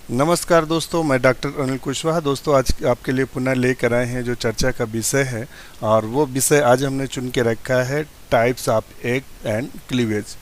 नमस्कार दोस्तों, मैं डॉक्टर अनिल कुशवाहा। दोस्तों, आज आपके लिए पुनः लेकर आए हैं जो चर्चा का विषय है, और वो विषय आज हमने चुन के रखा है types of egg and cleavage.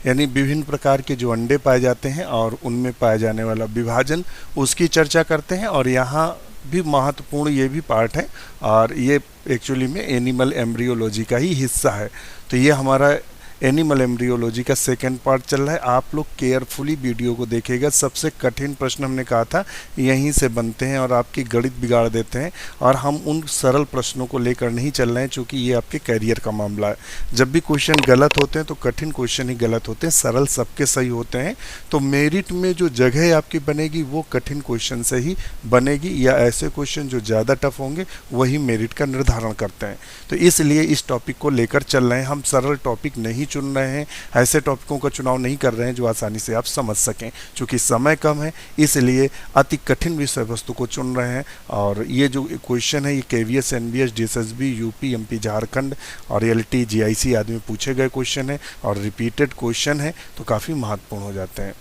यानी विभिन्न प्रकार के जो अंडे पाए जाते हैं और उनमें पाया जाने वाला विभाजन, उसकी चर्चा करते हैं। और यहाँ भी महत्वपूर्ण ये भी पार्ट है, और ये एक्चुअली में एनिमल एम्ब्रियोलॉजी का ही हिस्सा है। तो ये हमारा एनिमल एम्ब्रियोलॉजी का सेकेंड पार्ट चल रहा है। आप लोग केयरफुली वीडियो को देखिएगा। सबसे कठिन प्रश्न हमने कहा था यहीं से बनते हैं और आपकी गणित बिगाड़ देते हैं, और हम उन सरल प्रश्नों को लेकर नहीं चल रहे हैं, क्योंकि ये आपके करियर का मामला है। जब भी क्वेश्चन गलत होते हैं तो कठिन क्वेश्चन ही गलत होते हैं, सरल सबके सही होते हैं। तो मेरिट में जो जगह आपकी बनेगी वो कठिन क्वेश्चन से ही बनेगी, या ऐसे क्वेश्चन जो ज़्यादा टफ होंगे वही मेरिट का निर्धारण करते हैं। तो इसलिए इस टॉपिक को लेकर चल रहे हैं। हम सरल टॉपिक नहीं चुन रहे हैं, ऐसे टॉपिकों का चुनाव नहीं कर रहे हैं जो आसानी से आप समझ सकें। चूँकि समय कम है, इसलिए अति कठिन विषय वस्तु को चुन रहे हैं। और ये जो क्वेश्चन है ये KVS, NBS, DSSB, UP, MP Jharkhand और LT GIC आदि में पूछे गए क्वेश्चन है, और रिपीटेड क्वेश्चन है, तो काफ़ी महत्वपूर्ण हो जाते हैं।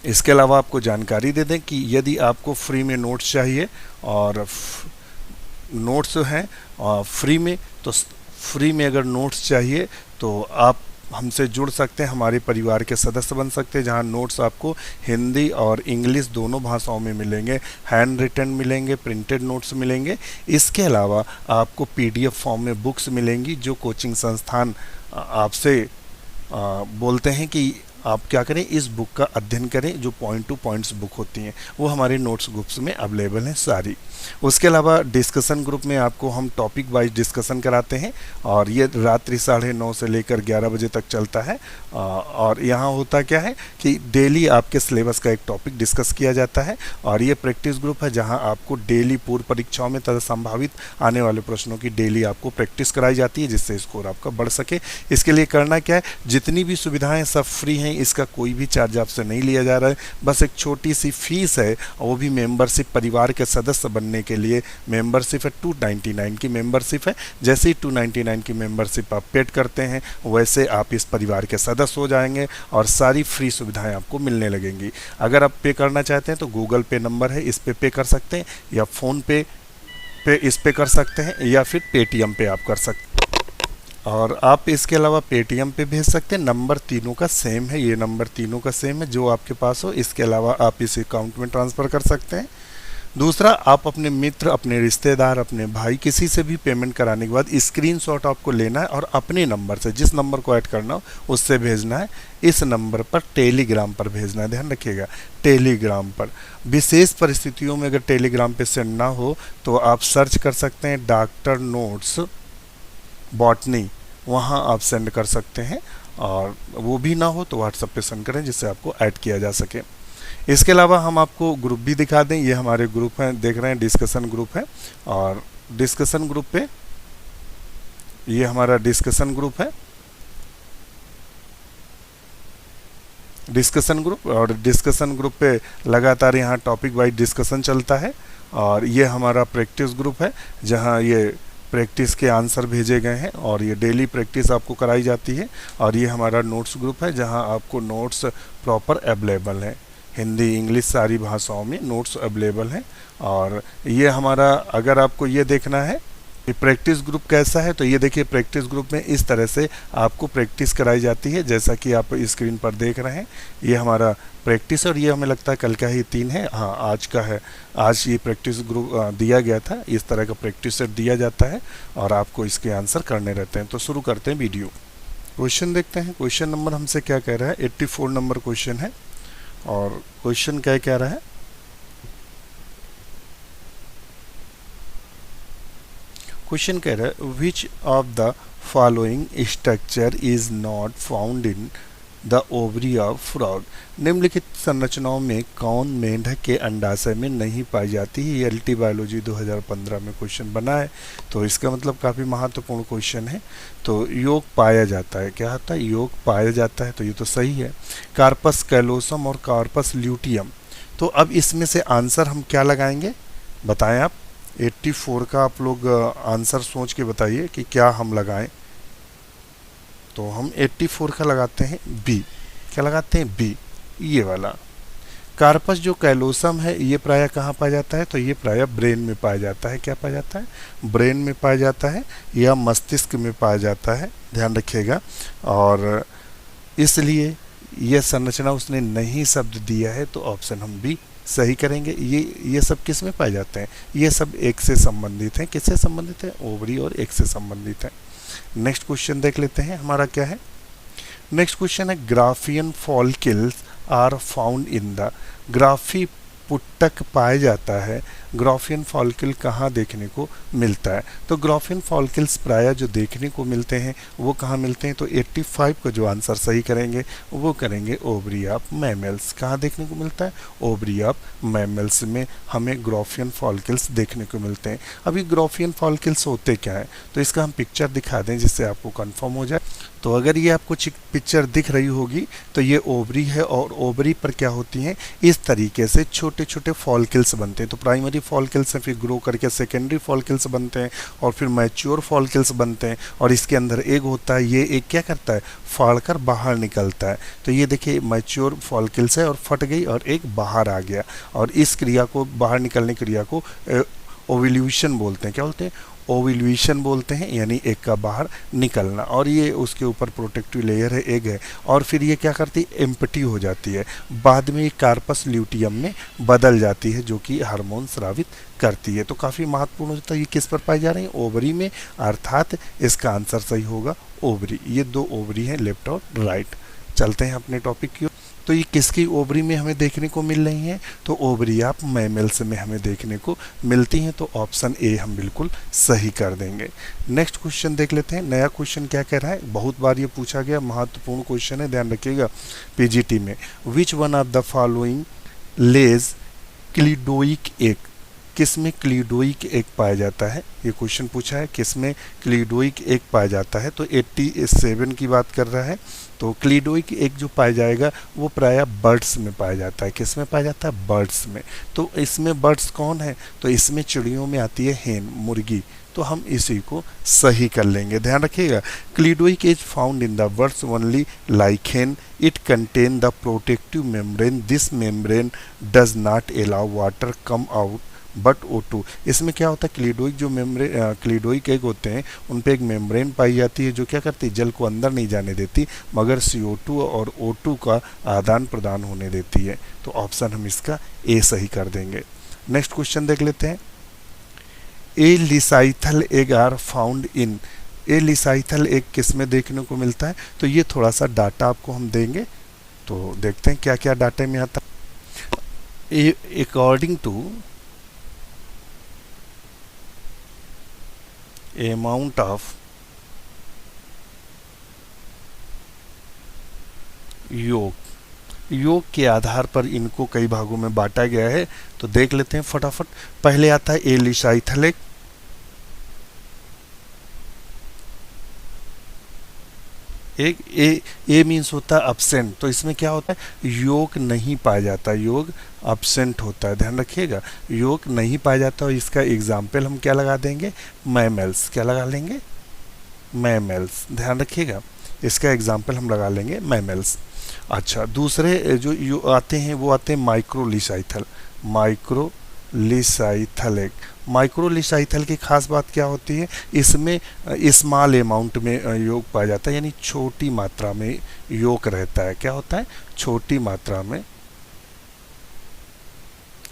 इसके अलावा आपको जानकारी दे दें कि यदि आपको फ्री में नोट्स चाहिए, और नोट्स हैं फ्री में, तो फ्री में अगर नोट्स चाहिए तो आप हमसे जुड़ सकते हैं, हमारे परिवार के सदस्य बन सकते हैं, जहां नोट्स आपको हिंदी और इंग्लिश दोनों भाषाओं में मिलेंगे। हैंड रिटन मिलेंगे, प्रिंटेड नोट्स मिलेंगे। इसके अलावा आपको PDF फॉर्म में बुक्स मिलेंगी, जो कोचिंग संस्थान आपसे बोलते हैं कि आप क्या करें, इस बुक का अध्ययन करें। जो पॉइंट टू पॉइंट्स बुक होती हैं वो हमारे नोट्स ग्रुप्स में अवेलेबल हैं सारी। उसके अलावा डिस्कशन ग्रुप में आपको हम टॉपिक वाइज डिस्कशन कराते हैं, और ये रात्रि 9:30 से लेकर 11 बजे तक चलता है। और यहाँ होता क्या है कि डेली आपके सिलेबस का एक टॉपिक डिस्कस किया जाता है। और ये प्रैक्टिस ग्रुप है, जहाँ आपको डेली पूर्व परीक्षाओं में तथा संभावित आने वाले प्रश्नों की डेली आपको प्रैक्टिस कराई जाती है, जिससे स्कोर आपका बढ़ सके। इसके लिए करना क्या है, जितनी भी सुविधाएं सब फ्री हैं, इसका कोई भी चार्ज आपसे नहीं लिया जा रहा है। बस एक छोटी सी फीस है, और वो भी मेंबरशिप, परिवार के सदस्य बनने के लिए मेंबरशिप है। 299 की मेंबरशिप है। जैसे ही 299 की मेंबरशिप आप पेड करते हैं, वैसे आप इस परिवार के सदस्य हो जाएंगे, और सारी फ्री सुविधाएं आपको मिलने लगेंगी। अगर आप पे करना चाहते हैं तो गूगल पे नंबर है, इस पे कर सकते हैं, या फ़ोन पे इस पे कर सकते हैं, या फिर पेटीएम पे आप कर सकते हैं। और आप इसके अलावा पेटीएम पे भेज सकते हैं। नंबर तीनों का सेम है, ये नंबर तीनों का सेम है जो आपके पास हो। इसके अलावा आप इस अकाउंट में ट्रांसफ़र कर सकते हैं। दूसरा, आप अपने मित्र, अपने रिश्तेदार, अपने भाई, किसी से भी पेमेंट कराने के बाद स्क्रीनशॉट आपको लेना है, और अपने नंबर से, जिस नंबर को ऐड करना हो उससे भेजना है। इस नंबर पर टेलीग्राम पर भेजना है, ध्यान रखिएगा, टेलीग्राम पर। विशेष परिस्थितियों में अगर टेलीग्राम पे सेंड ना हो तो आप सर्च कर सकते हैं डॉक्टर नोट्स बॉटनी, वहाँ आप सेंड कर सकते हैं। और वो भी ना हो तो व्हाट्सएप पे सेंड करें, जिससे आपको ऐड किया जा सके। इसके अलावा हम आपको ग्रुप भी दिखा दें। ये हमारे ग्रुप हैं, देख रहे हैं, डिस्कशन ग्रुप है। और डिस्कशन ग्रुप पे, ये हमारा डिस्कशन ग्रुप है, डिस्कशन ग्रुप। और डिस्कशन ग्रुप पे लगातार यहाँ टॉपिक वाइज डिस्कशन चलता है। और ये हमारा प्रैक्टिस ग्रुप है, जहाँ ये प्रैक्टिस के आंसर भेजे गए हैं, और ये डेली प्रैक्टिस आपको कराई जाती है। और ये हमारा नोट्स ग्रुप है, जहाँ आपको नोट्स प्रॉपर अवेलेबल हैं, हिंदी इंग्लिश सारी भाषाओं में नोट्स अवेलेबल हैं। और ये हमारा, अगर आपको ये देखना है कि प्रैक्टिस ग्रुप कैसा है, तो ये देखिए, प्रैक्टिस ग्रुप में इस तरह से आपको प्रैक्टिस कराई जाती है, जैसा कि आप स्क्रीन पर देख रहे हैं। ये हमारा प्रैक्टिस, और ये हमें लगता है कल का ही 3 है, हाँ आज का है। आज ये प्रैक्टिस ग्रुप दिया गया था, इस तरह का प्रैक्टिस सेट दिया जाता है, और आपको इसके आंसर करने रहते हैं। तो शुरू करते हैं वीडियो। क्वेश्चन देखते हैं। क्वेश्चन नंबर हमसे क्या कह रहा है, 84 नंबर क्वेश्चन है। और क्वेश्चन क्या कह रहा है, क्वेश्चन कह रहा है which of the following structure is not found in the ovary of frog. निम्नलिखित संरचनाओं में कौन मेंढक के अंडाशय में नहीं पाई जाती है। ये LT बायोलॉजी 2015 में क्वेश्चन बना है, तो इसका मतलब काफ़ी महत्वपूर्ण क्वेश्चन है। तो योग पाया जाता है, क्या होता है, योग पाया जाता है, तो ये तो सही है। कार्पस कैलोसम और कार्पस ल्यूटियम। तो अब इसमें से आंसर हम क्या लगाएंगे, बताएं आप। 84 का आप लोग आंसर सोच के बताइए कि क्या हम लगाएं। तो हम 84 का लगाते हैं बी। क्या लगाते हैं, बी, ये वाला। कार्पस जो कैलोसम है ये प्रायः कहाँ पाया जाता है, तो ये प्रायः ब्रेन में पाया जाता है। क्या पाया जाता है, ब्रेन में पाया जाता है या मस्तिष्क में पाया जाता है, ध्यान रखिएगा। और इसलिए यह संरचना उसने नहीं शब्द दिया है, तो ऑप्शन हम बी सही करेंगे। ये सब किस में पाए जाते हैं, ये सब एग से संबंधित हैं। किससे संबंधित है, ओवरी और एग से संबंधित है। नेक्स्ट क्वेश्चन देख लेते हैं हमारा क्या है। नेक्स्ट क्वेश्चन है graafian follicles are found in the, ग्राफी पुटक पाया जाता है, ग्राफियन फॉलिकल कहाँ देखने को मिलता है, तो ग्राफियन फॉलिकल्स प्रायः जो देखने को मिलते हैं वो कहाँ मिलते हैं, तो 85 का जो आंसर सही करेंगे वो करेंगे ओवरी ऑफ मैमल्स। कहाँ देखने को मिलता है, ओवरी ऑफ मैमल्स में हमें ग्राफियन फॉलिकल्स देखने को मिलते हैं। अभी ग्राफियन फॉलिकल्स होते क्या है, तो इसका हम पिक्चर दिखा दें जिससे आपको कंफर्म हो जाए। तो अगर ये आपको पिक्चर दिख रही होगी तो ये ओवरी है, और ओवरी पर क्या होती हैं, इस तरीके से छोटे छोटे फॉलिकल्स बनते हैं। तो प्राइमरी फॉलिकल्स हैं, फिर ग्रो करके सेकेंडरी फॉलिकल्स बनते हैं, और फिर मैच्योर फॉलिकल्स बनते हैं, और इसके अंदर एग होता है। ये एग क्या करता है, फाड़कर बाहर निकलता है। तो ये देखिए मैच्योर फॉलिकल्स है और फट गई और एग बाहर आ गया, और इस क्रिया को, बाहर निकलने क्रिया को ओव्यूलेशन बोलते हैं। क्या बोलते हैं, ओव्यूलेशन बोलते हैं, यानी एग का बाहर निकलना। और ये उसके ऊपर प्रोटेक्टिव लेयर है, एग है, और फिर ये क्या करती है, एम्प्टी हो जाती है। बाद में ये कार्पस ल्यूटियम में बदल जाती है, जो कि हार्मोन स्रावित करती है। तो काफ़ी महत्वपूर्ण होता है। ये किस पर पाई जा रही है, ओवरी में, अर्थात इसका आंसर सही होगा ओवरी। ये दो ओवरी हैं, लेफ्ट और राइट। चलते हैं अपने टॉपिक की ओर। तो ये किसकी ओवरी में हमें देखने को मिल रही हैं, तो ओवरी ऑफ मैमल्स में हमें देखने को मिलती हैं। तो ऑप्शन ए हम बिल्कुल सही कर देंगे। नेक्स्ट क्वेश्चन देख लेते हैं। नया क्वेश्चन क्या कह रहा है, बहुत बार ये पूछा गया, महत्वपूर्ण क्वेश्चन है, ध्यान रखिएगा पीजीटी में। Which one of the following lays cleidoic egg, किस में क्लिडोइक एग पाया जाता है, ये क्वेश्चन पूछा है, किस में क्लिडोइक एग पाया जाता है। तो 87 की बात कर रहा है। तो क्लिडोइक एग जो पाया जाएगा वो प्रायः बर्ड्स में पाया जाता है। किस में पाया जाता है, बर्ड्स में। तो इसमें बर्ड्स कौन है, तो इसमें चिड़ियों में आती है हेन, मुर्गी। तो हम इसी को सही कर लेंगे, ध्यान रखिएगा। Cleidoic egg found in the birds only like hen, it contain the protective membrane, this membrane does not allow water come out but O2। इसमें क्या होता है, क्लिडोइक जो क्लिडोइक एग होते हैं उन पे एक मेम्ब्रेन पाई जाती है जो क्या करती है, जल को अंदर नहीं जाने देती, मगर CO2 और O2 का आदान प्रदान होने देती है। तो ऑप्शन हम इसका ए सही कर देंगे। नेक्स्ट क्वेश्चन देख लेते हैं। Alecithal egg are found in, alecithal egg किस में देखने को मिलता है, तो ये थोड़ा सा डाटा आपको हम देंगे, तो देखते हैं क्या क्या डाटा में आता है। अकॉर्डिंग टू amount of योग के आधार पर इनको कई भागों में बांटा गया है। तो देख लेते हैं फटाफट। पहले आता है ए लिसाइथल एग, एक ए मीन्स होता है absent, तो इसमें क्या होता है, योग नहीं पाया जाता, योग absent होता है, ध्यान रखिएगा, योग नहीं पाया जाता। और इसका एग्जाम्पल हम क्या लगा देंगे, मैमल्स। क्या लगा लेंगे, मैमल्स, ध्यान रखिएगा, इसका एग्जाम्पल हम लगा लेंगे मैमल्स। अच्छा, दूसरे जो आते हैं वो आते हैं माइक्रोलिसाइथल, माइक्रोलिसाइथल एग। माइक्रोलिसाइथल की खास बात क्या होती है, इसमें स्मॉल अमाउंट में योग पाया जाता है, यानी छोटी मात्रा में योग रहता है। क्या होता है, छोटी मात्रा में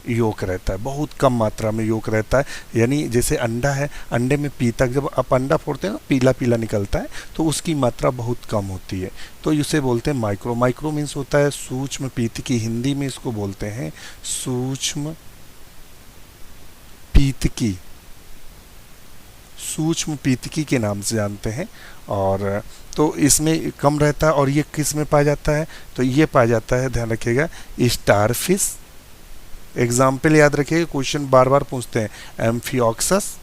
योग रहता है, बहुत कम मात्रा में योग रहता है। यानी जैसे अंडा है, अंडे में पीतक, जब आप अंडा फोड़ते हैं ना पीला पीला निकलता है, तो उसकी मात्रा बहुत कम होती है, तो इसे बोलते हैं माइक्रो। माइक्रो मीन्स होता है सूक्ष्म पीतकी, हिंदी में इसको बोलते हैं सूक्ष्म पीतकी, सूक्ष्म पीतकी के नाम से जानते हैं। और तो इसमें कम रहता है। और ये किस में पाया जाता है, तो ये पाया जाता है, ध्यान रखिएगा, स्टारफिश। एग्जाम्पल याद रखिएगा, क्वेश्चन बार बार पूछते हैं, एम्फिओक्सस,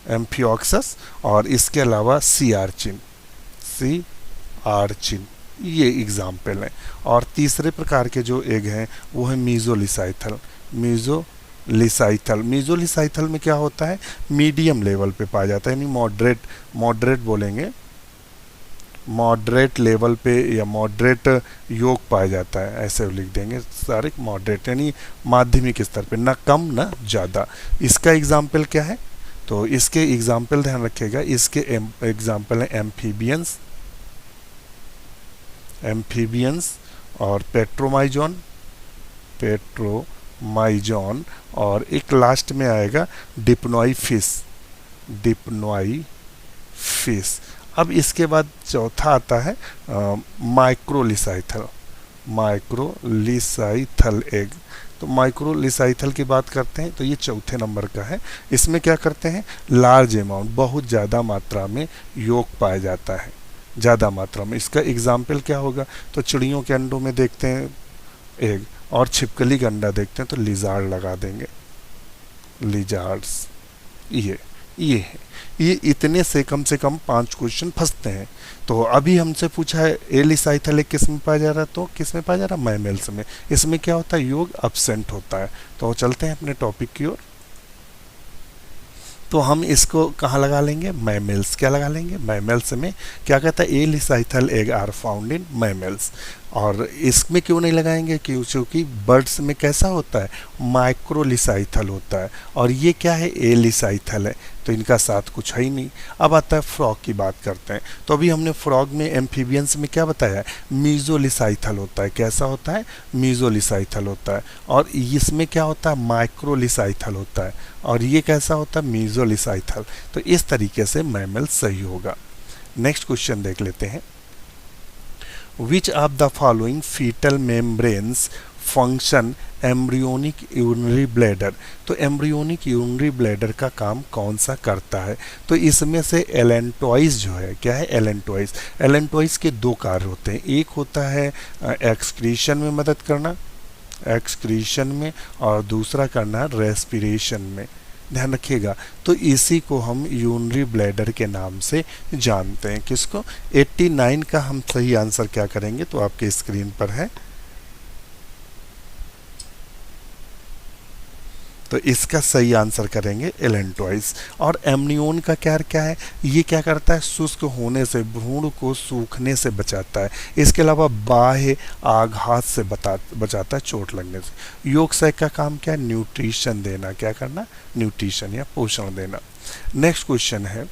एम्फिओक्सस, और इसके अलावा सी आर्चिन, ये एग्जाम्पल हैं। और तीसरे प्रकार के जो एग हैं वो है मीजोलिसाइथल। मीजोलिसाइथल में क्या होता है, मीडियम लेवल पे पाया जाता है, यानी मॉडरेट बोलेंगे, मॉडरेट लेवल पे या मॉडरेट योग पाया जाता है, ऐसे लिख देंगे सारे, मॉडरेट यानी माध्यमिक स्तर पे, ना कम ना ज़्यादा। इसका एग्जाम्पल क्या है, तो इसके एग्जाम्पल ध्यान रखिएगा, इसके एग्जाम्पल हैं एम्फीबियंस, एम्फीबियंस और पेट्रोमाइजोन, पेट्रोमाइजोन, और एक लास्ट में आएगा डिप्नोई फिश, डिप्नोई फिश। अब इसके बाद चौथा आता है माइक्रोलिसाइथल, माइक्रोलिसाइथल एग। तो माइक्रोलिसाइथल की बात करते हैं तो ये चौथे नंबर का है। इसमें क्या करते हैं, लार्ज अमाउंट, बहुत ज़्यादा मात्रा में योग पाया जाता है, ज़्यादा मात्रा में। इसका एग्जाम्पल क्या होगा, तो चिड़ियों के अंडों में देखते हैं एग, और छिपकली का अंडा देखते हैं तो लिजार्ड लगा देंगे, लिजार्ड्स। ये है, ये इतने से कम 5 क्वेश्चन फंसते हैं। तो अभी हमसे पूछा है एलिसाइथल किस में पाया जा रहा है, तो किस में पाया जा रहा है, मैमल्स में। इसमें क्या होता है, योग एब्सेंट होता है। तो चलते हैं अपने टॉपिक की ओर। तो हम इसको कहाँ लगा लेंगे, मैमल्स। क्या लगा लेंगे, मैमल्स में क्या कहता है, alecithal egg are found in mammals. और इसमें क्यों नहीं लगाएंगे, क्योंकि बर्ड्स में कैसा होता है, माइक्रोलिसाइथल होता है, और ये क्या है, एलिसाइथल है, तो इनका साथ कुछ है ही नहीं। अब आता है फ्रॉग की बात करते हैं। तो अभी हमने फ्रॉग में, एम्फीबियंस में क्या बताया है, मीजोलिसाइथल होता है। कैसा होता है, मीजोलिसाइथल होता है। और इसमें क्या होता है, माइक्रोलिसाइथल होता है, और ये कैसा होता है, मीजोलिसाइथल। तो इस तरीके से मैमल सही होगा। नेक्स्ट क्वेश्चन देख लेते हैं। Which of the following fetal membranes function embryonic urinary bladder? तो एम्ब्रियोनिक यूरिनरी ब्लैडर का काम कौन सा करता है, तो इसमें से एलेंटॉइज जो है, क्या है, एलेंटॉइज। एलेंटॉइज के 2 कार्य होते हैं, एक होता है एक्सक्रीशन में मदद करना, एक्सक्रीशन में, और दूसरा करना है रेस्पिरेशन में। ध्यान रखिएगा। तो इसी को हम यूरिनरी ब्लैडर के नाम से जानते हैं। किसको, 89 का हम सही आंसर क्या करेंगे, तो आपके स्क्रीन पर है। तो इसका सही आंसर करेंगे एलेंटॉइज। और एमनियोन का क्या है, ये क्या करता है, शुष्क होने से, भ्रूण को सूखने से बचाता है। इसके अलावा बाह्य आघात से बचाता है, चोट लगने से। योगसैक का काम क्या है, न्यूट्रिशन देना। क्या करना, न्यूट्रिशन या पोषण देना। नेक्स्ट क्वेश्चन है,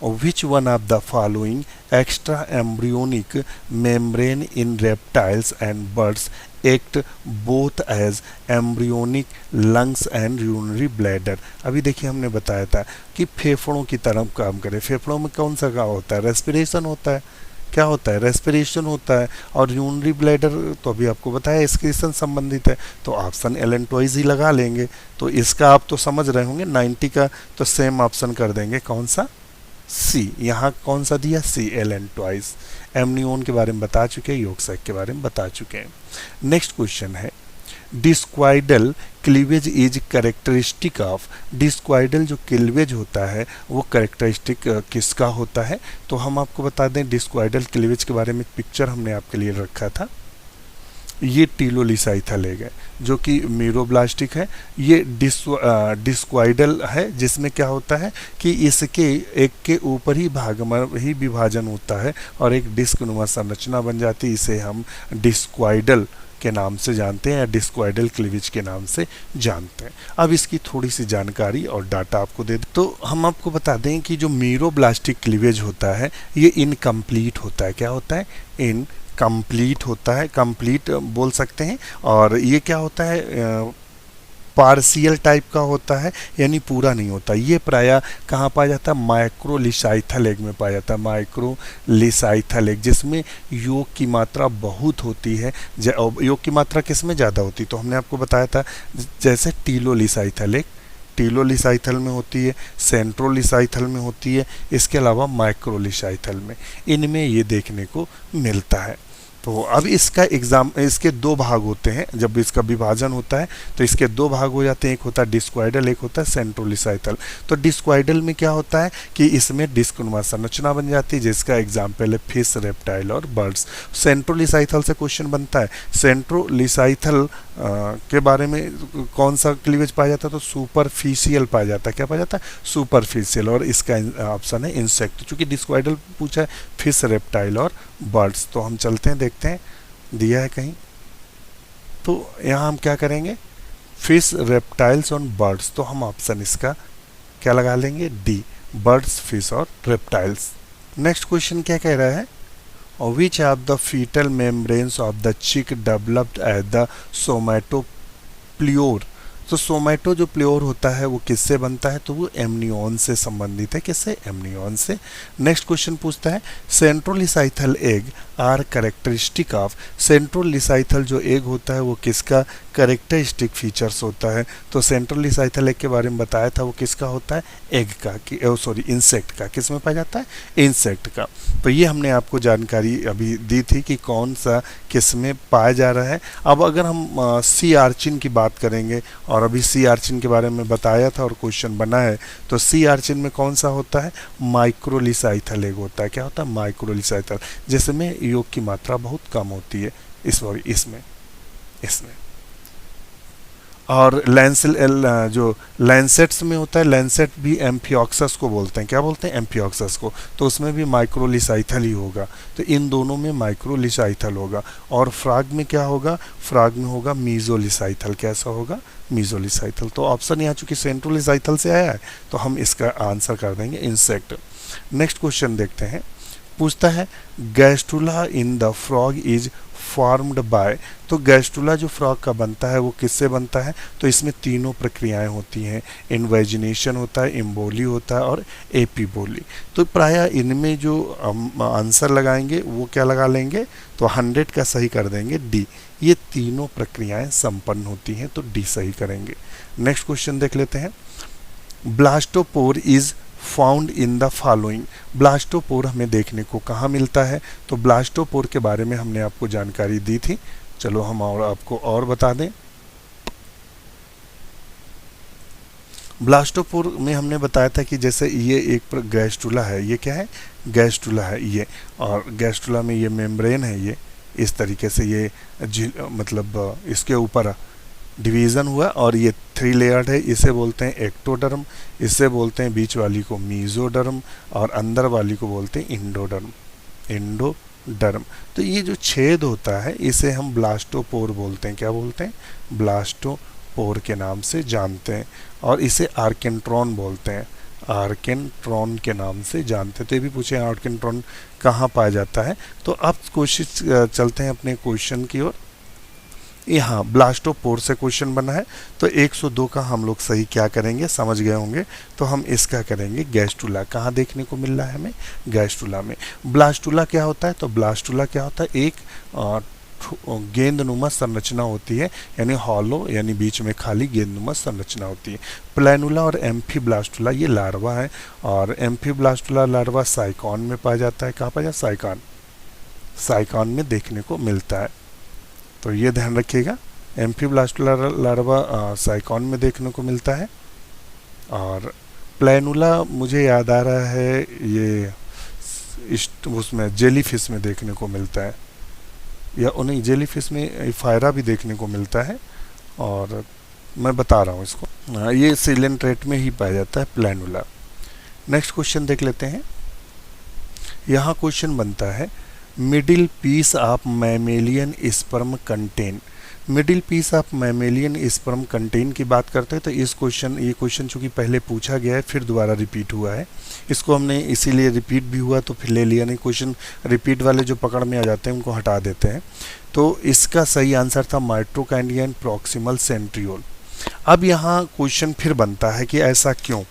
which one of the following extra embryonic membrane in reptiles and birds act both as embryonic lungs and urinary bladder? अभी देखिए हमने बताया था कि फेफड़ों की तरह काम करे। फेफड़ों में कौन सा काम होता है, रेस्पिरेशन होता है। क्या होता है, रेस्पिरेशन होता है। और यूरिनरी ब्लैडर तो अभी आपको बताया एक्सक्रीशन संबंधित है, तो ऑप्शन एलेंटॉइज ही लगा लेंगे। तो इसका आप तो समझ रहे होंगे, 90 का तो सेम ऑप्शन कर देंगे, कौन सा, सी। यहाँ कौन सा दिया, सी, एलेंटॉइज। एमनियोन के बारे में बता चुके हैं, योगसैक के बारे में बता चुके हैं। नेक्स्ट क्वेश्चन है, डिस्क्वाइडल क्लीवेज इज कैरेक्टरिस्टिक ऑफ। डिस्क्वाइडल जो क्लीवेज होता है वो कैरेक्टरिस्टिक किसका होता है, तो हम आपको बता दें डिस्क्वाइडल क्लीवेज के बारे में पिक्चर हमने आपके लिए रखा था। ये टीलोलिसाइथल एग है जो कि मीरोब्लास्टिक है। ये डिस्क्वाइडल है जिसमें क्या होता है कि इसके एक के ऊपर ही भाग में ही विभाजन होता है और एक डिस्क नुमा संरचना बन जाती है। इसे हम डिस्क्वाइडल के नाम से जानते हैं या डिस्क्वाइडल क्लीवेज के नाम से जानते हैं। अब इसकी थोड़ी सी जानकारी और डाटा आपको दे दें तो हम आपको बता दें कि जो मीरोब्लास्टिक क्लीवेज होता है ये इनकम्प्लीट होता है। क्या होता है, इनकम्प्लीट होता है, कंप्लीट बोल सकते हैं। और ये क्या होता है, पार्शियल टाइप का होता है, यानी पूरा नहीं होता। ये प्रायः कहाँ पाया जाता है, माइक्रोलिसाइथल एग में पाया जाता है। माइक्रोलिसाइथल एग जिसमें योग की मात्रा बहुत होती है। योग की मात्रा किस में ज़्यादा होती है, तो हमने आपको बताया था जैसे टीलोलिसाइथल एग टीलोलिसाइथल में होती है, सेंट्रोलिसाइथल में होती है, इसके अलावा माइक्रोलिसाइथल में, इनमें ये देखने को मिलता है। तो अब इसका एग्जाम, इसके दो भाग होते हैं, जब इसका विभाजन होता है तो इसके दो भाग हो जाते हैं, एक होता है डिस्क्वाइडल, एक होता है सेंट्रोलिसाइथल। तो डिस्क्वाइडल में क्या होता है कि इसमें डिस्कनुमा संरचना बन जाती है, जिसका एग्जाम्पल है फिश, रेप्टाइल और बर्ड्स। सेंट्रोलिसाइथल से क्वेश्चन बनता है, सेंट्रोलिसाइथल के बारे में कौन सा क्लीवेज पाया जाता है, तो सुपरफिशियल पाया जाता है। क्या पाया जाता है? सुपरफिशियल, और इसका ऑप्शन है इंसेक्ट। चूंकि डिस्क्वाइडल पूछा है फिश, रेप्टाइल और बर्ड्स, तो हम चलते हैं, देखते हैं दिया है कहीं। तो यहाँ हम क्या करेंगे, फिश, रेप्टाइल्स और बर्ड्स, तो हम ऑप्शन इसका क्या लगा लेंगे, डी, बर्ड्स, फिश और रेप्टाइल्स। नेक्स्ट क्वेश्चन क्या कह रहा है, which of the fetal membranes of the chick developed as the somatopliore। तो सोमैटो जो प्लियोर होता है वो किससे बनता है, तो वो एमनियन से संबंधित है। किससे? एमनियन से। नेक्स्ट क्वेश्चन पूछता है, centrolecithal egg are characteristic of. सेंट्रोलिसाइथल जो एग होता है वो किसका कैरेक्टरिस्टिक फीचर्स होता है, तो सेंट्रोलिसाइथल एग के बारे में बताया था, वो किसका होता है, एग का, कि सॉरी इंसेक्ट का। किस में पाया जाता है? इंसेक्ट का। तो ये हमने आपको जानकारी अभी दी थी कि कौन सा किस में पाया जा रहा है। अब अगर हम सी आर्चिन की बात करेंगे, और अभी सी आर्चिन के बारे में बताया था और क्वेश्चन बना है, तो सी आर्चिन में कौन सा होता है, माइक्रोलिसाइथल एग होता है। क्या होता है? माइक्रोलिसाइथल, जिसमें योग की मात्रा बहुत कम होती है, इसमें। और जो लैंसेट्स में होता है, लैंसेट भी एम्फिऑक्सस को बोलते हैं। क्या बोलते हैं? एम्फिऑक्सस को। तो उसमें भी माइक्रोलिसाइथल ही होगा। तो इन दोनों में माइक्रोलिसाइथल होगा। और फ्रॉग में क्या होगा? फ्रॉग में होगा मीजोलिसाइथल। कैसा होगा? मीजोलिसाइथल। तो ऑप्शन यहाँ चूंकि सेंट्रोलिसाइथल से आया है, तो हम इसका आंसर कर देंगे इंसेक्ट। नेक्स्ट क्वेश्चन देखते हैं, पूछता है gastrula in the frog is formed by. तो गैस्ट्रुला जो फ्रॉग का बनता है वो किससे बनता है, तो इसमें तीनों प्रक्रियाएं होती हैं, इन्वेजिनेशन होता है, इम्बोली होता है और एपीबोली। तो प्रायः इनमें जो आंसर लगाएंगे वो क्या लगा लेंगे, तो 100 का सही कर देंगे डी। ये तीनों प्रक्रियाएं संपन्न होती हैं, तो डी सही करेंगे। नेक्स्ट क्वेश्चन देख लेते हैं, blastopore is found in the following. Blastopore हमें देखने को कहाँ मिलता है, तो ब्लास्टोपोर के बारे में हमने आपको जानकारी दी थी। चलो हम और आपको और बता दें। ब्लास्टोपोर में हमने बताया था कि जैसे ये एक गैस्ट्रुला है, ये क्या है, गैस्ट्रुला है ये, और गैस्ट्रुला में ये मेम्ब्रेन है, ये इस तरीके से ये मतलब इसके ऊपर डिवीज़न हुआ, और ये 3 लेयर्ड है। इसे बोलते हैं एक्टोडर्म, इसे बोलते हैं बीच वाली को मीजोडर्म, और अंदर वाली को बोलते हैं इंडोडर्म। तो ये जो छेद होता है इसे हम ब्लास्टोपोर बोलते हैं। क्या बोलते हैं? ब्लास्टोपोर के नाम से जानते हैं। और इसे आर्केंट्रॉन बोलते हैं, आर्केंट्रॉन के नाम से जानते हैं। तो ये भी पूछे आर्केंट्रॉन कहाँ पाया जाता है। तो अब कोशिश चलते हैं अपने क्वेश्चन की ओर। यहाँ ब्लास्टोपोर से क्वेश्चन बना है, तो 102 का हम लोग सही क्या करेंगे, समझ गए होंगे। तो हम इसका करेंगे गैस्ट्रुला। कहाँ देखने को मिल रहा है हमें? गैस्ट्रुला में। ब्लास्टुला क्या होता है, तो ब्लास्टुला क्या होता है, एक गेंदनुमा संरचना होती है, यानी हॉलो, यानी बीच में खाली गेंदनुमा संरचना होती है। प्लैनुला और एम्फीब्लास्टुला ये लार्वा है, और एम्फीब्लास्टुला लार्वा साइकॉन में पाया जाता है। कहाँ पाया जाता है? साइकॉन में देखने को मिलता है। तो ये ध्यान रखिएगा, एम्फीब्लास्टुला लार्वा साइकॉन में देखने को मिलता है। और प्लैनुला मुझे याद आ रहा है ये उसमें जेलीफिश में देखने को मिलता है, या उन्हें जेलीफिश में फायरा भी देखने को मिलता है, और मैं बता रहा हूँ इसको। ये सिलेंट्रेट में ही पाया जाता है प्लैनुला। नेक्स्ट क्वेश्चन देख लेते हैं। यहाँ क्वेश्चन बनता है, middle piece of mammalian sperm contain. Middle piece of mammalian sperm contain की बात करते हैं, तो ये क्वेश्चन चूंकि पहले पूछा गया है, फिर दोबारा रिपीट हुआ है। इसको हमने इसीलिए रिपीट भी हुआ तो फिर ले लिया, नहीं क्वेश्चन रिपीट वाले जो पकड़ में आ जाते हैं उनको हटा देते हैं। तो इसका सही आंसर था माइट्रोकाइंडियन प्रॉक्सिमल सेंट्रियोल। अब यहाँ क्वेश्चन फिर बनता है कि ऐसा क्यों,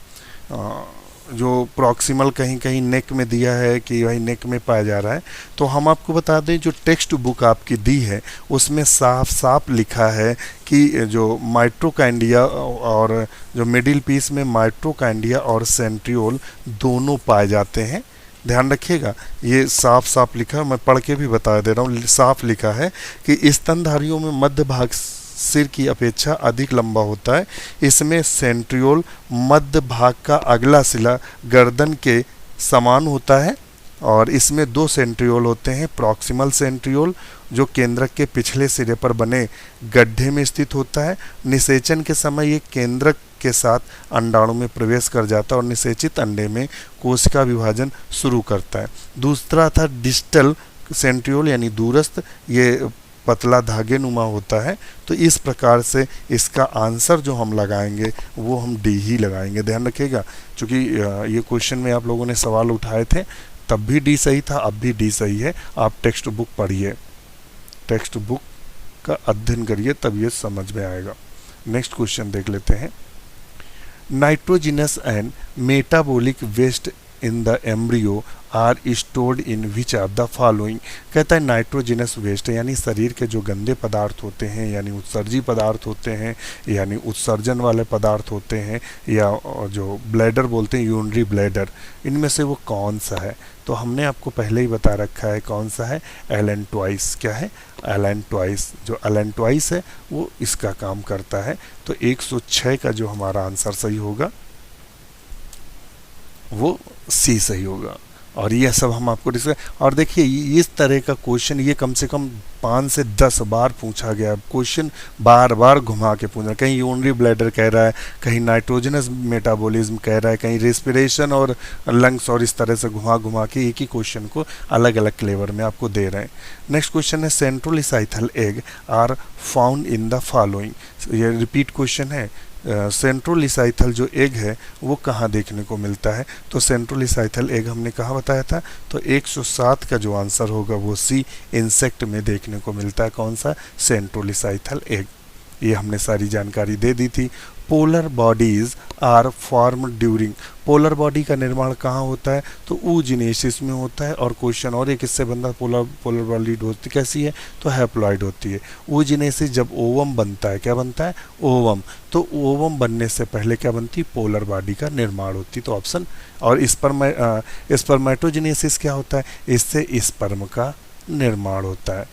जो प्रॉक्सिमल कहीं कहीं नेक में दिया है कि भाई नेक में पाया जा रहा है। तो हम आपको बता दें, जो टेक्स्ट बुक आपकी दी है उसमें साफ साफ लिखा है कि जो माइट्रोकाइंडिया और जो मिडिल पीस में माइट्रोकाइंडिया और सेंट्रियोल दोनों पाए जाते हैं, ध्यान रखिएगा, ये साफ साफ लिखा है, मैं पढ़ के भी बता दे रहा हूँ, साफ लिखा है कि स्तनधारियों में मध्य भाग सिर की अपेक्षा अधिक लंबा होता है। इसमें सेंट्रियोल मध्य भाग का अगला सिला गर्दन के समान होता है और इसमें दो सेंट्रियोल होते हैं। प्रॉक्सिमल सेंट्रियोल जो केंद्रक के पिछले सिरे पर बने गड्ढे में स्थित होता है। निषेचन के समय ये केंद्रक के साथ अंडाणु में प्रवेश कर जाता है और निषेचित अंडे में कोशिका विभाजन शुरू करता है। दूसरा था डिस्टल सेंट्रियोल यानी दूरस्थ, ये पतला धागे नुमा होता है। तो इस प्रकार से इसका आंसर जो हम लगाएंगे वो हम डी ही लगाएंगे। ध्यान रखिएगा, क्योंकि ये क्वेश्चन में आप लोगों ने सवाल उठाए थे, तब भी डी सही था, अब भी डी सही है। आप टेक्स्ट बुक पढ़िए, टेक्स्ट बुक का अध्ययन करिए, तब ये समझ में आएगा। नेक्स्ट क्वेश्चन देख लेते हैं। Nitrogenous and metabolic waste in the embryo are stored in which are the following. कहता है नाइट्रोजिनस वेस्ट यानी शरीर के जो गंदे पदार्थ होते हैं, यानी उत्सर्जी पदार्थ होते हैं, यानी उत्सर्जन वाले पदार्थ होते हैं, या जो ब्लैडर बोलते हैं यूरिनरी ब्लैडर, इनमें से वो कौन सा है? तो हमने आपको पहले ही बता रखा है कौन सा है, एलेंटॉइस। क्या है? एलेंटॉइस। जो एलेंटॉइस है वो इसका काम करता है। तो 106 का जो हमारा आंसर सही होगा वो सी सही होगा। और ये सब हम आपको डिस्कस, और देखिए इस तरह का क्वेश्चन ये कम से कम 5 से 10 बार पूछा गया। क्वेश्चन बार बार घुमा के पूछा, कहीं यूरिनरी ब्लैडर कह रहा है, कहीं नाइट्रोजनस मेटाबॉलिज्म कह रहा है, कहीं रेस्पिरेशन और लंग्स, और इस तरह से घुमा घुमा के एक ही क्वेश्चन को अलग अलग फ्लेवर में आपको दे रहे हैं। नेक्स्ट क्वेश्चन है centrolecithal egg are found in the following. ये रिपीट क्वेश्चन है। सेंट्रोलिसाइथल जो एग है वो कहाँ देखने को मिलता है? तो सेंट्रोलिसाइथल एग हमने कहाँ बताया था? तो 107 का जो आंसर होगा वो सी, इंसेक्ट में देखने को मिलता है। कौन सा? Centrolecithal egg. ये हमने सारी जानकारी दे दी थी। Polar bodies are form during. Polar body का निर्माण कहाँ होता है? तो oogenesis में होता है। और क्वेश्चन और एक इससे बनता, पोलर बॉडी होती कैसी है? तो हैप्लॉइड होती है। oogenesis जब ओवम बनता है, क्या बनता है? ओवम। तो ओवम बनने से पहले क्या बनती? पोलर बॉडी का निर्माण होती। तो ऑप्शन। और स्पर्मेटोजेनेसिस क्या होता है? इससे स्पर्म का निर्माण होता है।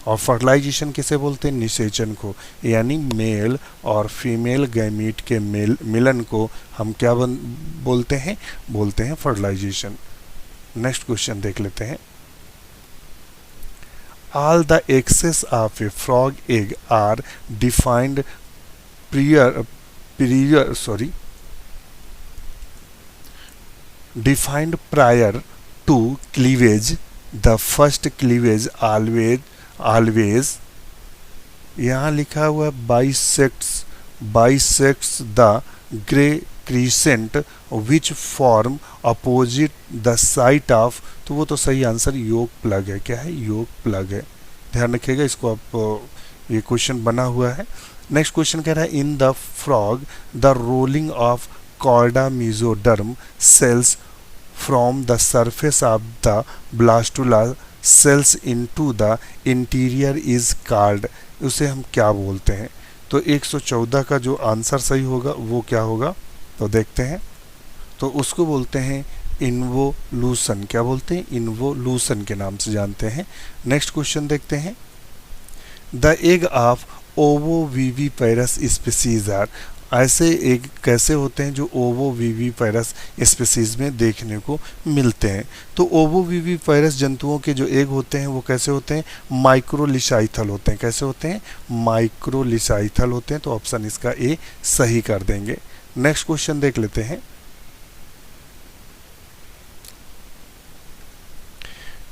और फर्टिलाइजेशन किसे बोलते हैं? निषेचन को, यानी मेल और फीमेल गैमीट के मिलन को हम क्या बोलते हैं? बोलते हैं फर्टिलाइजेशन। नेक्स्ट क्वेश्चन देख लेते हैं। All the axes of a frog egg are defined defined prior to cleavage. The first cleavage always यहाँ लिखा हुआ है bisects the grey crescent which form opposite the site of. तो वो तो सही आंसर योग प्लग है। क्या है? योग प्लग है। ध्यान रखिएगा, इसको आप, ये क्वेश्चन बना हुआ है। नेक्स्ट क्वेश्चन कह रहा है in the frog the rolling of chorda mesoderm cells from the surface of the blastula cells into the interior is called. उसे हम क्या बोलते हैं? तो 114 का जो आंसर सही होगा वो क्या होगा? तो देखते हैं। तो उसको बोलते हैं इन्वोल्यूशन। क्या बोलते हैं? इन्वोल्यूशन के नाम से जानते हैं। नेक्स्ट क्वेश्चन देखते हैं। The egg of ovoviviparous species are. ऐसे एग कैसे होते हैं जो ओवोविविपेरस स्पीसीज में देखने को मिलते हैं? तो ओवोविविपेरस जंतुओं के जो एग होते हैं वो कैसे होते हैं? माइक्रोलिसाइथल होते हैं। कैसे होते हैं? माइक्रोलिसाइथल होते हैं। तो ऑप्शन इसका ए सही कर देंगे। नेक्स्ट क्वेश्चन देख लेते हैं।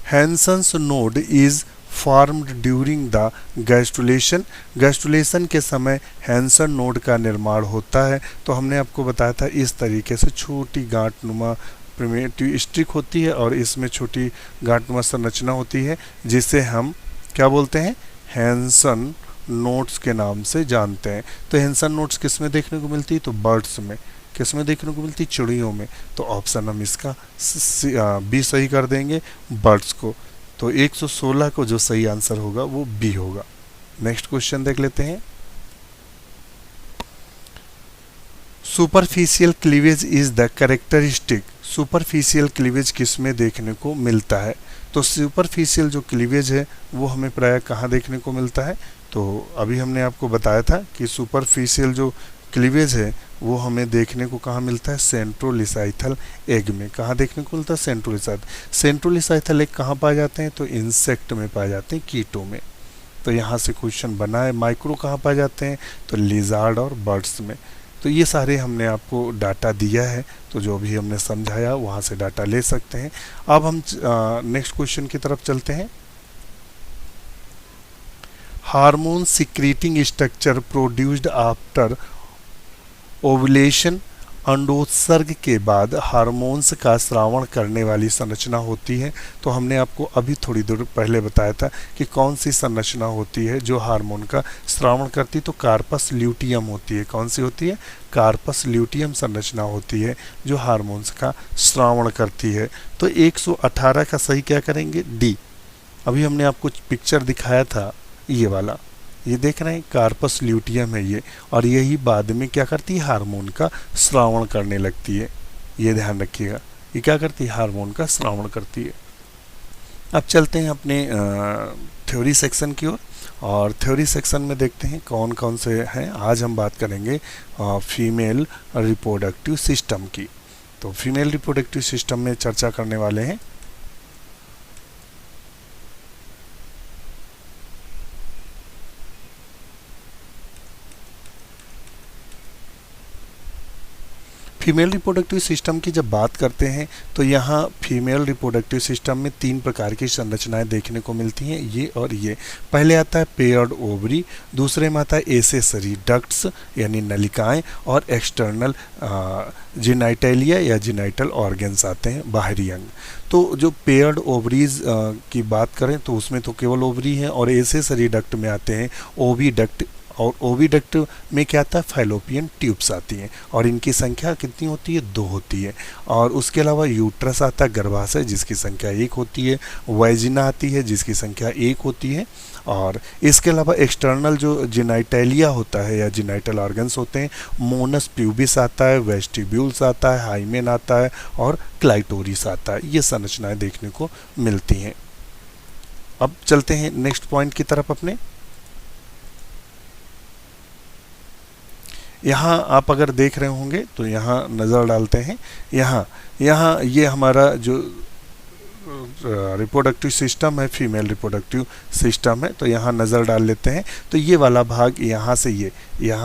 Hansen's node is formed during the gastrulation. Gastrulation के समय हैंसन नोड का निर्माण होता है। तो हमने आपको बताया था इस तरीके से छोटी गांठनुमा प्रिमिटिव स्ट्रिक होती है और इसमें छोटी गांठनुमा संरचना होती है, जिसे हम क्या बोलते हैं? हैंसन नोड्स के नाम से जानते हैं। तो हैंसन नोड्स किस में देखने को मिलती है? तो बर्ड्स में। किस में देखने को मिलती? चिड़ियों में। तो ऑप्शन हम इसका बी सही कर देंगे, बर्ड्स को। तो 116 को जो सही आंसर होगा वो बी होगा। नेक्स्ट क्वेश्चन देख लेते हैं। Superficial cleavage is the characteristic. Superficial cleavage किस में देखने को मिलता है? तो सुपरफिशियल जो क्लीवेज है वो हमें प्रायः कहाँ देखने को मिलता है? तो अभी हमने आपको बताया था कि सुपरफिशियल जो क्लीवेज है वो हमें देखने को कहाँ मिलता है? सेंट्रोलिसाइथल एग में। कहाँ देखने को मिलता है? सेंट्रोलिसाइथल। सेंट्रोलिसाइथल एग कहाँ पाए जाते हैं? तो इंसेक्ट में पाए जाते हैं, कीटों में। तो यहाँ से क्वेश्चन बना है। माइक्रो कहाँ पाए जाते हैं? तो लिजार्ड और बर्ड्स में। तो ये सारे हमने आपको डाटा दिया है, तो जो भी हमने समझाया वहाँ से डाटा ले सकते हैं। अब हम नेक्स्ट क्वेश्चन की तरफ चलते हैं। Hormone secreting structure produced after ovulation. अंडोत्सर्ग के बाद हार्मोन्स का स्रावण करने वाली संरचना होती है। तो हमने आपको अभी थोड़ी देर पहले बताया था कि कौन सी संरचना होती है जो हार्मोन का स्रावण करती, तो कार्पस ल्यूटियम होती है। कौन सी होती है? कार्पस ल्यूटियम संरचना होती है जो हार्मोन्स का स्रावण करती है। तो 118 का सही क्या करेंगे? डी। अभी हमने आपको पिक्चर दिखाया था, ये वाला, ये देख रहे हैं, कार्पस ल्यूटियम है ये, और यही बाद में क्या करती है? हार्मोन का स्रावण करने लगती है। ये ध्यान रखिएगा, ये क्या करती है? हार्मोन का स्रावण करती है। अब चलते हैं अपने थ्योरी सेक्शन की ओर, और थ्योरी सेक्शन में देखते हैं कौन कौन से हैं। आज हम बात करेंगे फीमेल रिप्रोडक्टिव सिस्टम की। तो फीमेल रिप्रोडक्टिव सिस्टम में चर्चा करने वाले हैं फीमेल रिप्रोडक्टिव सिस्टम की। जब बात करते हैं तो यहाँ फीमेल रिप्रोडक्टिव सिस्टम में 3 प्रकार की संरचनाएं देखने को मिलती हैं, ये और ये। पहले आता है पेयर्ड ओवरी, दूसरे में आता है एसेसरी डक्ट्स यानी नलिकाएं, और एक्सटर्नल जिनाइटेलिया या जिनाइटल ऑर्गन्स आते हैं, बाहरी अंग। तो जो पेयर्ड ओवरीज की बात करें तो उसमें तो केवल ओवरी हैं, और एसेसरी डक्ट में आते हैं ओविडक्ट, और ओविडक्ट में क्या आता है? फैलोपियन ट्यूब्स आती हैं, और इनकी संख्या कितनी होती है? 2 होती है। और उसके अलावा यूट्रस आता है, गर्भाशय, जिसकी संख्या 1 होती है। वाइजिना आती है जिसकी संख्या 1 होती है। और इसके अलावा एक्सटर्नल जो जिनाइटेलिया होता है या जिनाइटल ऑर्गन्स होते हैं, मोनस प्यूबिस आता है, वेस्टिब्यूल्स आता है, हाइमेन आता है, और क्लाइटोरिस आता है। ये संरचनाएं देखने को मिलती हैं। अब चलते हैं नेक्स्ट पॉइंट की तरफ अपने। यहाँ आप अगर देख रहे होंगे तो यहाँ नज़र डालते हैं। यहाँ ये हमारा जो रिप्रोडक्टिव सिस्टम है, फीमेल रिप्रोडक्टिव सिस्टम है, तो यहाँ नज़र डाल लेते हैं। तो ये वाला भाग यहाँ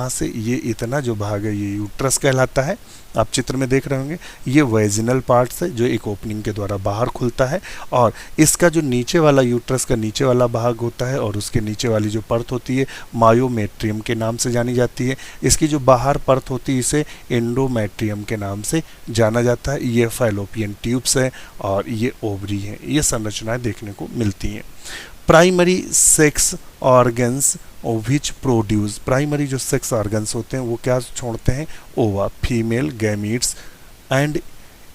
से ये इतना जो भाग है ये यूट्रस कहलाता है। आप चित्र में देख रहे होंगे, ये वेजिनल पार्ट्स है जो एक ओपनिंग के द्वारा बाहर खुलता है, और इसका जो नीचे वाला यूट्रस का नीचे वाला भाग होता है और उसके नीचे वाली जो परत होती है मायोमेट्रियम के नाम से जानी जाती है। इसकी जो बाहर परत होती है इसे एंडोमेट्रियम के नाम से जाना जाता है। ये फैलोपियन ट्यूब्स है और ये ओवरी है। ये संरचनाएं देखने को मिलती हैं। Primary sex organs which produce, primary जो सेक्स ऑर्गन्स होते हैं वो क्या छोड़ते हैं? Ova, female gametes and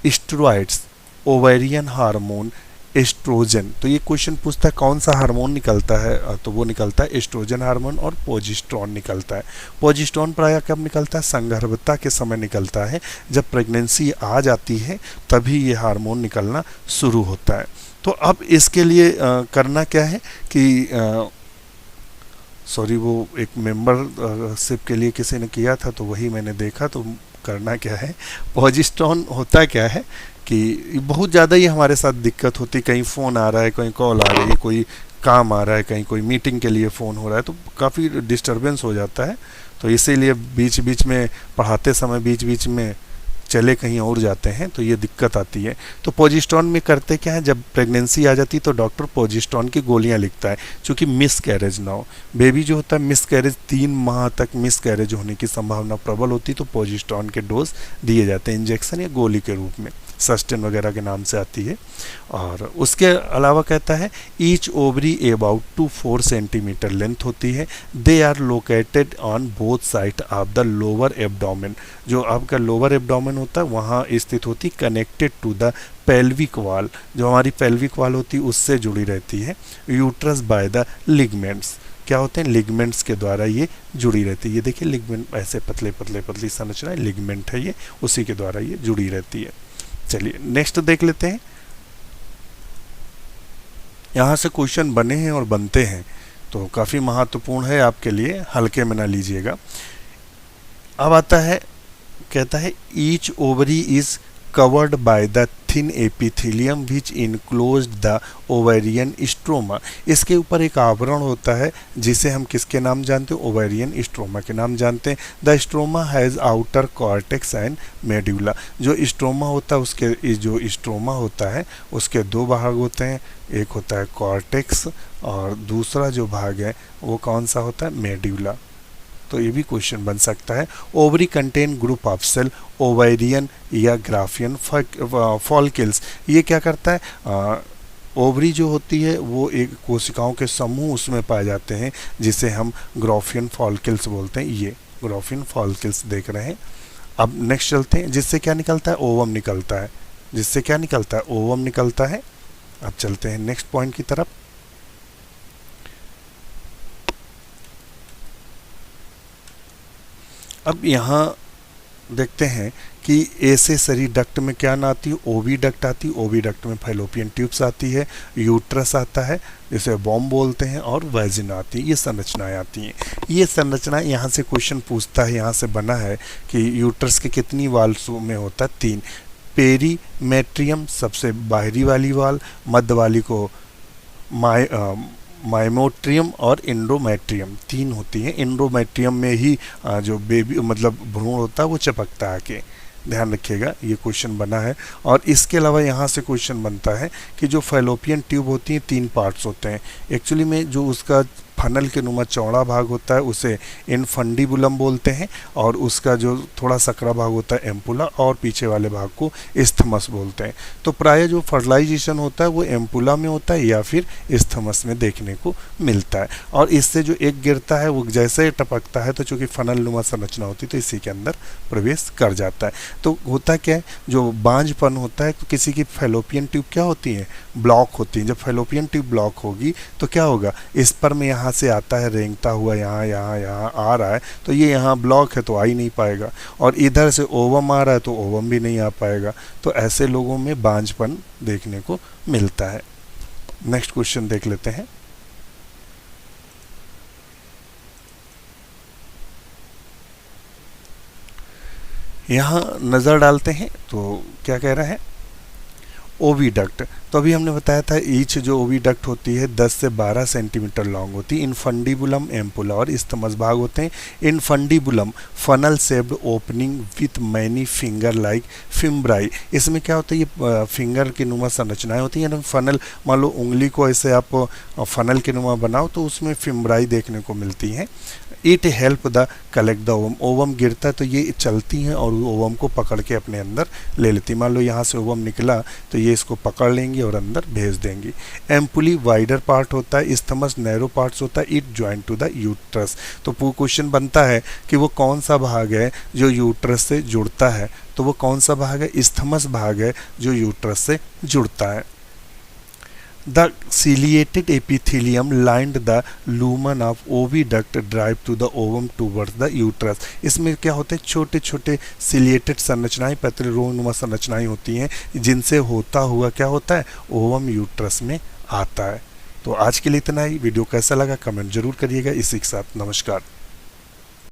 steroids, ovarian hormone, estrogen. तो ये क्वेश्चन पूछता है कौन सा हार्मोन निकलता है, तो वो निकलता है एस्ट्रोजन हार्मोन, और पोजिस्ट्रॉन निकलता है। पोजिस्ट्रॉन प्रायः कब निकलता है? संगर्भता के समय निकलता है। जब प्रेगनेंसी आ जाती है तभी ये हार्मोन निकलना शुरू होता है। तो अब इसके लिए करना क्या है कि वो एक मेंबरशिप के लिए किसी ने किया था तो वही मैंने देखा। तो करना क्या है, पोजिस्ट्रॉन होता क्या है कि बहुत ज़्यादा ही हमारे साथ दिक्कत होती, कहीं फ़ोन आ रहा है, कहीं कॉल आ रही है, कोई काम आ रहा है, कहीं कोई मीटिंग के लिए फ़ोन हो रहा है, तो काफ़ी डिस्टर्बेंस हो जाता है। तो इसीलिए बीच बीच में पढ़ाते समय बीच बीच में चले कहीं और जाते हैं तो ये दिक्कत आती है। तो पोजिस्ट्रॉन में करते क्या है, जब प्रेगनेंसी आ जाती है तो डॉक्टर पोजिस्ट्रॉन की गोलियां लिखता है, क्योंकि मिस कैरेज ना हो। बेबी जो होता है मिस कैरेज, 3 माह तक मिस कैरेज होने की संभावना प्रबल होती, तो पोजिस्ट्रॉन के डोज दिए जाते हैं इंजेक्शन या गोली के रूप में, सस्टेन वगैरह के नाम से आती है। और उसके अलावा कहता है each ovary about 2 4 centimetre length होती है। They are located on both side of the lower abdomen, जो आपका लोअर एब्डोमेन होता है वहाँ स्थित होती, connected to the pelvic wall, जो हमारी पेल्विक वॉल होती है उससे जुड़ी रहती है। यूट्रस बाय द लिगमेंट्स, क्या होते हैं, लिगमेंट्स के द्वारा ये जुड़ी रहती है। ये देखिए लिगमेंट ऐसे पतले पतले पतली संरचना, लिगमेंट है ये, उसी के द्वारा ये जुड़ी रहती है। चलिए नेक्स्ट देख लेते हैं। यहाँ से क्वेश्चन बने हैं और बनते हैं, तो काफ़ी महत्वपूर्ण है आपके लिए, हल्के में ना लीजिएगा। अब आता है, कहता है each ovary is covered by the thin epithelium which enclosed the ovarian stroma. इसके ऊपर एक आवरण होता है जिसे हम किसके नाम जानते हैं, ओवेरियन स्ट्रोमा के नाम जानते हैं। The stroma has outer cortex and medulla. जो स्ट्रोमा होता है उसके, जो स्ट्रोमा होता है उसके दो भाग होते हैं, एक होता है कॉर्टेक्स और दूसरा जो भाग है वो कौन सा होता है, मेड्यूला। तो ये भी क्वेश्चन बन सकता है। Ovary contain group of cell, ovarian या ग्राफियन फॉलिकल्स। ये क्या करता है, ओवरी जो होती है वो एक कोशिकाओं के समूह उसमें पाए जाते हैं जिसे हम ग्राफियन फॉलिकल्स बोलते हैं। ये ग्राफियन फॉलिकल्स देख रहे हैं। अब नेक्स्ट चलते हैं, जिससे क्या निकलता है, ओवम निकलता है। जिससे क्या निकलता है, ओवम निकलता है। अब चलते हैं नेक्स्ट पॉइंट की तरफ। अब यहाँ देखते हैं कि एसेसरी डक्ट में क्या ना आती है, ओविडक्ट आती है। ओविडक्ट में फैलोपियन ट्यूब्स आती है, यूट्रस आता है जिसे बॉम्ब बोलते हैं, और वैजिना आती है। ये संरचनाएं आती हैं। ये संरचना यहाँ से क्वेश्चन पूछता है, यहाँ से बना है कि यूट्रस के कितनी वाल्स में होता है, 3। पेरीमेट्रियम सबसे बाहरी वाली वाल, मध्य वाली को माइमोट्रियम और इंडोमेट्रियम, 3 होती हैं। इंडोमेट्रियम में ही जो बेबी मतलब भ्रूण होता है वो चिपकता है आके, ध्यान रखिएगा। ये क्वेश्चन बना है। और इसके अलावा यहाँ से क्वेश्चन बनता है कि जो फैलोपियन ट्यूब होती हैं 3 पार्ट्स होते हैं। एक्चुअली में जो उसका फनल के नुमा चौड़ा भाग होता है उसे इनफंडिबुलम बोलते हैं, और उसका जो थोड़ा सकरा भाग होता है एम्पुला, और पीछे वाले भाग को इस्थमस बोलते हैं। तो प्राय जो फर्टिलाइजेशन होता है वो एम्पुला में होता है या फिर इस्थमस में देखने को मिलता है। और इससे जो एक गिरता है वो जैसे टपकता है तो चूँकि फनल नुमा संरचना होती है तो इसी के अंदर प्रवेश कर जाता है। तो होता क्या है, जो बांझपन होता है, तो किसी की फैलोपियन ट्यूब क्या होती है, ब्लॉक होती है। जब फैलोपियन ट्यूब ब्लॉक होगी तो क्या होगा, इस पर में यहाँ से आता है रेंगता हुआ, यहाँ यहाँ यहाँ आ रहा है, तो ये यहाँ ब्लॉक है तो आ ही नहीं पाएगा। और इधर से ओवम आ रहा है तो ओवम भी नहीं आ पाएगा। तो ऐसे लोगों में बांझपन देखने को मिलता है। नेक्स्ट क्वेश्चन देख लेते हैं। यहाँ नज़र डालते हैं तो क्या कह रहा है, ओविडक्ट। तो अभी हमने बताया था ईच जो ओविडक्ट होती है 10 से 12 सेंटीमीटर लॉन्ग होती है। इनफंडिबुलम, एम्पुला और इस्थमस भाग होते हैं। Infundibulum funnel shaped opening with many finger like fimbriae. इसमें क्या होता है, ये फिंगर की नुमा संरचनाएं होती हैं। फनल, मान लो उंगली को ऐसे आप फनल के नुमा बनाओ तो उसमें फिम्ब्राई देखने को मिलती हैं। It help the collect the ovum. Ovum गिरता है तो ये चलती हैं और ओवम को पकड़ के अपने अंदर ले लेती। मान लो यहाँ से ओवम निकला तो ये इसको पकड़ लेंगी और अंदर भेज देंगी। एम्पुली वाइडर पार्ट होता है, इस्थमस नैरो पार्ट्स होता है। It join to the uterus. तो क्वेश्चन बनता है कि वो कौन सा भाग है जो यूट्रस से जुड़ता है, तो वो कौन सा भाग है, इस्थमस भाग है जो यूट्रस से जुड़ता है। The ciliated epithelium lined the lumen of oviduct drive to the ovum towards the uterus। इसमें क्या होते हैं, छोटे छोटे सिलिएटेड संरचनाएं, पतले रोनुमा संरचनाएं होती हैं जिनसे होता हुआ क्या होता है, ओवम यूट्रस में आता है। तो आज के लिए इतना ही। वीडियो कैसा लगा कमेंट जरूर करिएगा। इसी के साथ नमस्कार।